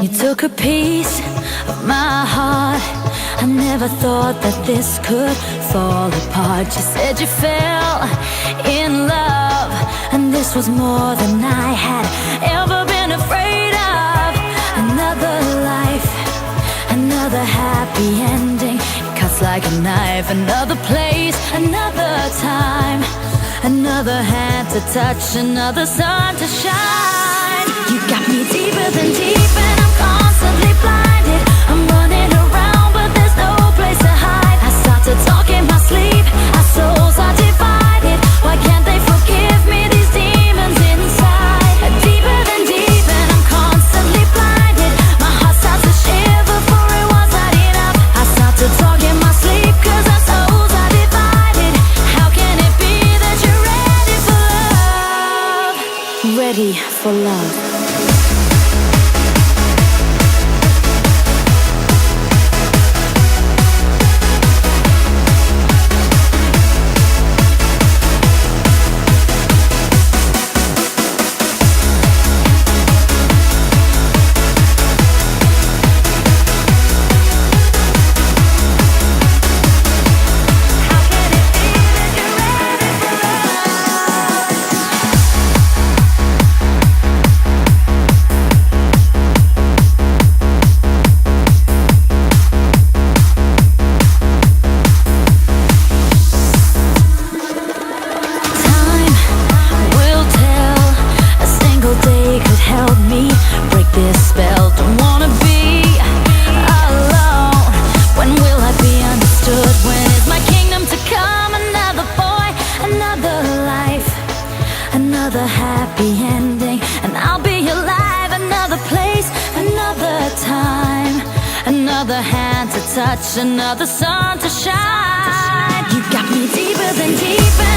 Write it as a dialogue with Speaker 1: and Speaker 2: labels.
Speaker 1: You took a piece of my heart. I never thought that this could fall apart. You said you fell in love, and this was more than I had ever been afraid of. Another life, another happy ending. It cuts like a knife. Another place, another time, another hand to touch, another sun to shine. You got me deeper than deep, and I'm constantly blinded. I'm running around, but there's no place to hide. I start to talk in my sleep. Our souls are divided. Why can't they forgive me, these demons inside? Deeper than deep, and I'm constantly blinded. My heart starts to shiver, for it was not enough. I start to talk in my sleep, 'cause our souls are divided. How can it be that you're ready for love? Ready for love. Another happy ending, and I'll be alive. Another place, another time, another hand to touch, another sun to shine. You got me deeper than deep.